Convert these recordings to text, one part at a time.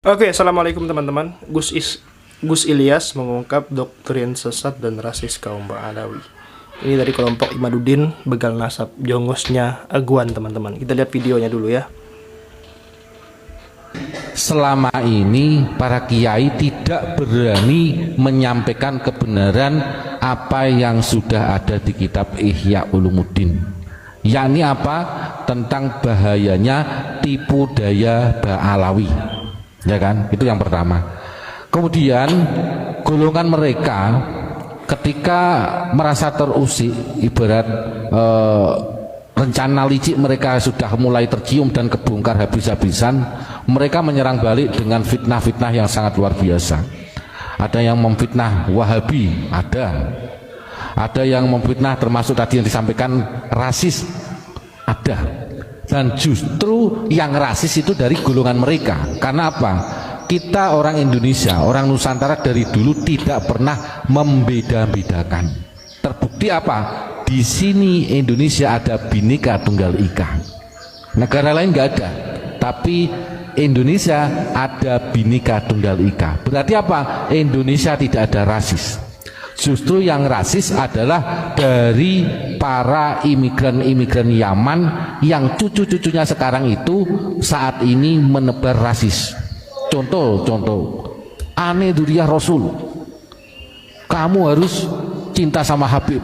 Oke, assalamualaikum teman-teman. Gus Ilyas mengungkap doktrin sesat dan rasis kaum Ba'alawi. Ini dari kelompok Imaduddin begal nasab, jongosnya Aguan, teman-teman. Kita lihat videonya dulu ya. Selama ini para kiai tidak berani menyampaikan kebenaran apa yang sudah ada di kitab Ihya Ulumuddin, yakni apa? Tentang bahayanya tipu daya Ba'alawi, ya kan? Itu yang pertama. Kemudian golongan mereka ketika merasa terusik, ibarat rencana licik mereka sudah mulai tercium dan kebongkar habis-habisan, mereka menyerang balik dengan fitnah-fitnah yang sangat luar biasa. Ada yang memfitnah Wahabi, ada yang memfitnah termasuk tadi yang disampaikan rasis, ada. Dan justru yang rasis itu dari golongan mereka. Karena apa? Kita orang Indonesia, orang Nusantara dari dulu tidak pernah membeda-bedakan. Terbukti apa? Di sini Indonesia ada Bhinneka Tunggal Ika. Negara lain nggak ada, tapi Indonesia ada Bhinneka Tunggal Ika. Berarti apa? Indonesia tidak ada rasis. Justru yang rasis adalah dari para imigran-imigran Yaman yang cucu-cucunya sekarang itu saat ini menebar rasis. Contoh, Ane Duriyah Rasul, kamu harus cinta sama Habib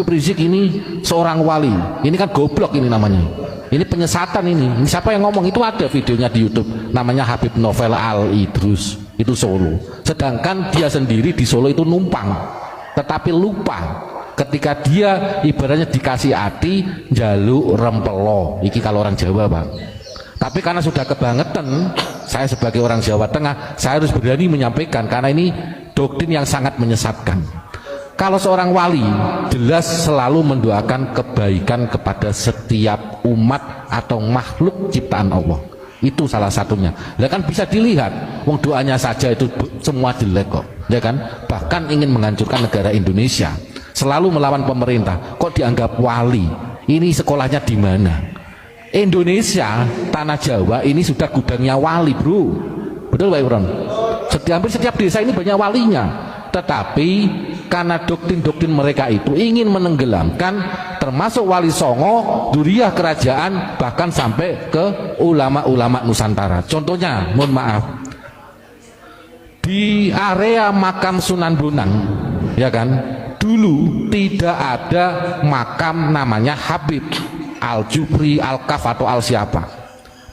Rizik, ini seorang wali. Ini kan goblok ini namanya. Ini penyesatan ini. Ini siapa yang ngomong? Itu ada videonya di YouTube. Namanya Habib Novel Al Idrus. Itu Solo. Sedangkan dia sendiri di Solo itu numpang. Tetapi lupa ketika dia ibaratnya dikasih hati jaluk rempelo. Iki kalau orang Jawa, Pak. Tapi karena sudah kebangetan, saya sebagai orang Jawa Tengah, saya harus berani menyampaikan karena ini doktrin yang sangat menyesatkan. Kalau seorang wali jelas selalu mendoakan kebaikan kepada setiap umat atau makhluk ciptaan Allah. Itu salah satunya. Lah kan bisa dilihat, wong doanya saja itu semua jelek kok, ya kan? Bahkan ingin menghancurkan negara Indonesia, selalu melawan pemerintah. Kok dianggap wali? Ini sekolahnya di mana? Indonesia, tanah Jawa ini sudah gudangnya wali, bro. Betul Pak Ibron? Hampir setiap desa ini banyak walinya. Tetapi karena doktrin-doktrin mereka itu ingin menenggelamkan termasuk Wali Songo, Duriyah kerajaan, bahkan sampai ke ulama-ulama Nusantara. Contohnya, mohon maaf, di area makam Sunan Bonang, ya kan, dulu tidak ada makam namanya Habib Al-Jufri, Al-Kaf atau Al-Siapa.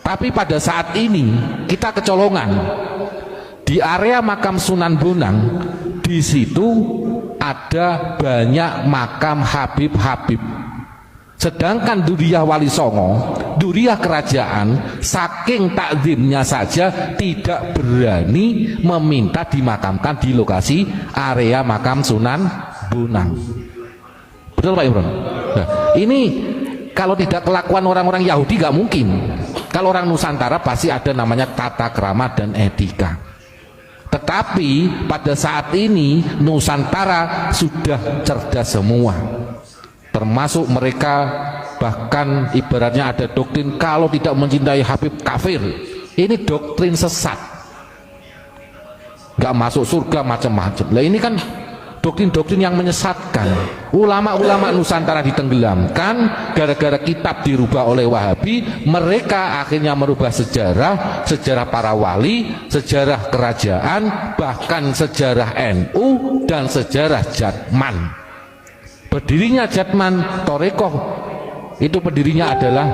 Tapi pada saat ini kita kecolongan di area makam Sunan Bonang. Di situ ada banyak makam Habib. Sedangkan Duriyah Wali Songo, Duriyah kerajaan, saking takzimnya saja tidak berani meminta dimakamkan di lokasi area makam Sunan Bonang. Betul Pak Ibron? Nah, ini kalau tidak kelakuan orang-orang Yahudi nggak mungkin. Kalau orang Nusantara pasti ada namanya tata krama dan etika. Tetapi pada saat ini Nusantara sudah cerdas semua, termasuk mereka bahkan ibaratnya ada doktrin kalau tidak mencintai Habib kafir. Ini doktrin sesat, nggak masuk surga macam-macam. Lah ini kan doktrin-doktrin yang menyesatkan. Ulama-ulama Nusantara ditenggelamkan gara-gara kitab dirubah oleh Wahabi. Mereka akhirnya merubah sejarah para wali, sejarah kerajaan, bahkan sejarah NU dan sejarah Jatman. Berdirinya Jatman Torekoh itu pendirinya adalah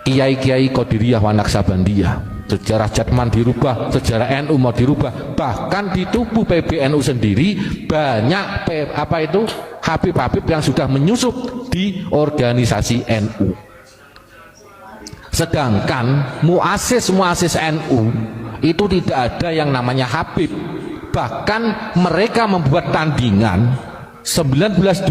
Kiai-Kiai Qadiriyah wa Naqsabandiyah. Sejarah Jatman dirubah, sejarah NU mau dirubah, bahkan di tubuh PBNU sendiri banyak Habib-Habib yang sudah menyusup di organisasi NU. Sedangkan muasis NU itu tidak ada yang namanya Habib. Bahkan mereka membuat tandingan 1926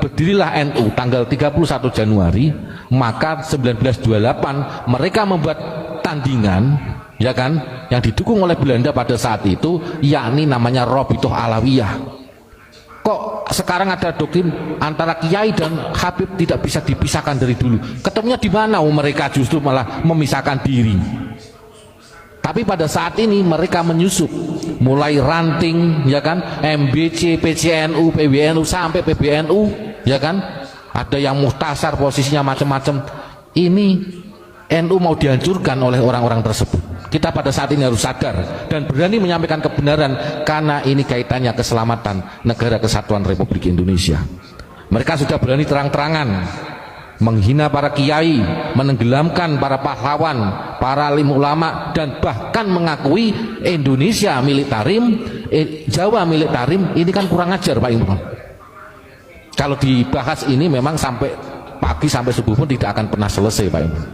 berdirilah NU tanggal 31 Januari, maka 1928 mereka membuat tandingan, ya kan, yang didukung oleh Belanda pada saat itu, yakni namanya Robitoh Alawiyah. Kok sekarang ada doktrin antara kiai dan Habib tidak bisa dipisahkan dari dulu? Ketemunya di mana? Mereka justru malah memisahkan diri. Tapi pada saat ini mereka menyusup, mulai ranting, ya kan, MBC, PCNU, PWNU sampai PBNU, ya kan. Ada yang muhtasar posisinya macam-macam. Ini NU mau dihancurkan oleh orang-orang tersebut. Kita pada saat ini harus sadar dan berani menyampaikan kebenaran, karena ini kaitannya keselamatan negara kesatuan Republik Indonesia. Mereka sudah berani terang-terangan menghina para kiai, menenggelamkan para pahlawan, para alim ulama, dan bahkan mengakui Indonesia milik Tarim, Jawa milik Tarim. Ini kan kurang ajar, Pak Imron. Kalau dibahas ini memang sampai pagi sampai subuh pun tidak akan pernah selesai, Pak Imron.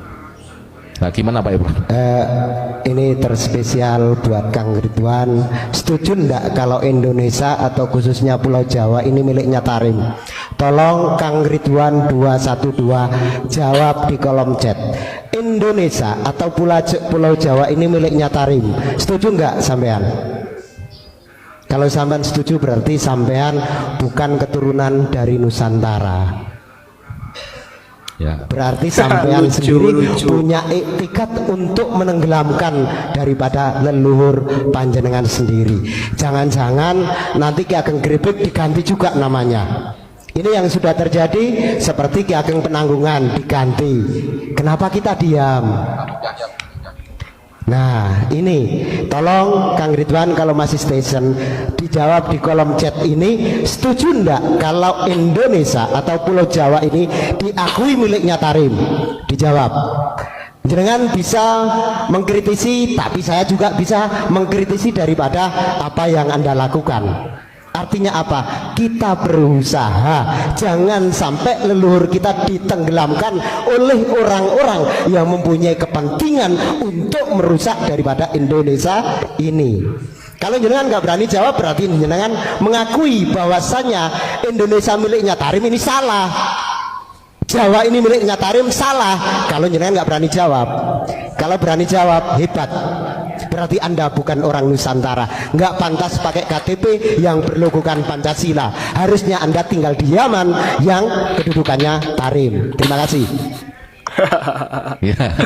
Nah, gimana Pak Imron? Ini terspesial buat Kang Ridwan. Setuju enggak kalau Indonesia atau khususnya Pulau Jawa ini miliknya Tarim? Tolong Kang Ridwan 212 jawab di kolom chat. Indonesia atau Pulau Jawa ini miliknya Tarim. Setuju enggak sampean? Kalau sampean setuju berarti sampean bukan keturunan dari Nusantara. Ya. Berarti sampean sendiri punya etikat untuk menenggelamkan daripada leluhur panjenengan sendiri. Jangan-jangan nanti Ki Ageng Grebek diganti juga namanya. Ini yang sudah terjadi, seperti Ki Ageng Penanggungan diganti. Kenapa kita diam? Nah, ini tolong Kang Ridwan kalau masih station dijawab di kolom chat ini. Setuju enggak kalau Indonesia atau Pulau Jawa ini diakui miliknya Tarim? Dijawab. Jangan bisa mengkritisi, tapi saya juga bisa mengkritisi daripada apa yang Anda lakukan. Artinya apa? Kita berusaha jangan sampai leluhur kita ditenggelamkan oleh orang-orang yang mempunyai kepentingan untuk merusak daripada Indonesia ini. Kalau jenengan nggak berani jawab, berarti jenengan mengakui bahwasanya Indonesia miliknya Tarim ini salah, Jawa ini miliknya Tarim salah. Kalau jenengan nggak berani jawab. Kalau berani jawab, hebat. Berarti Anda bukan orang Nusantara, nggak pantas pakai KTP yang berlogokan Pancasila. Harusnya Anda tinggal di Yaman yang kedudukannya Tarim. Terima kasih. Ya,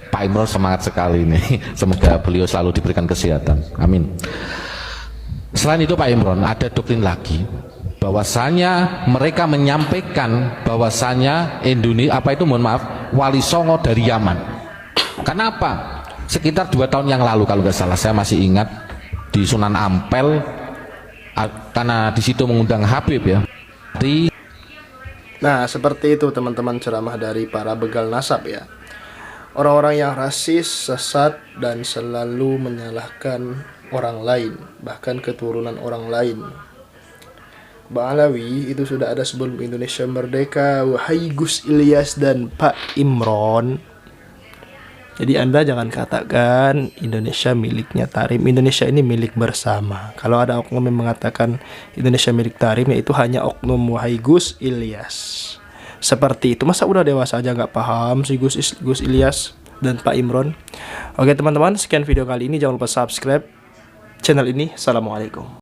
Pak Imron semangat sekali nih. Semoga beliau selalu diberikan kesehatan. Amin. Selain itu Pak Imron, ada doktrin lagi bahwasanya mereka menyampaikan bahwasanya Indonesia Wali Songo dari Yaman. Kenapa? Sekitar 2 tahun yang lalu kalau nggak salah, saya masih ingat di Sunan Ampel, karena di situ mengundang Habib ya. Nah, seperti itu teman-teman ceramah dari para begal nasab ya. Orang-orang yang rasis, sesat, dan selalu menyalahkan orang lain, bahkan keturunan orang lain. Bang Alawi itu sudah ada sebelum Indonesia merdeka. Wahai Gus Ilyas dan Pak Imron, jadi Anda jangan katakan Indonesia miliknya Tarim. Indonesia ini milik bersama. Kalau ada oknum yang mengatakan Indonesia milik Tarim, ya itu hanya oknum wahai Gus Ilyas. Seperti itu. Masa udah dewasa aja nggak paham si Gus Ilyas dan Pak Imron. Oke teman-teman, sekian video kali ini. Jangan lupa subscribe channel ini. Assalamualaikum.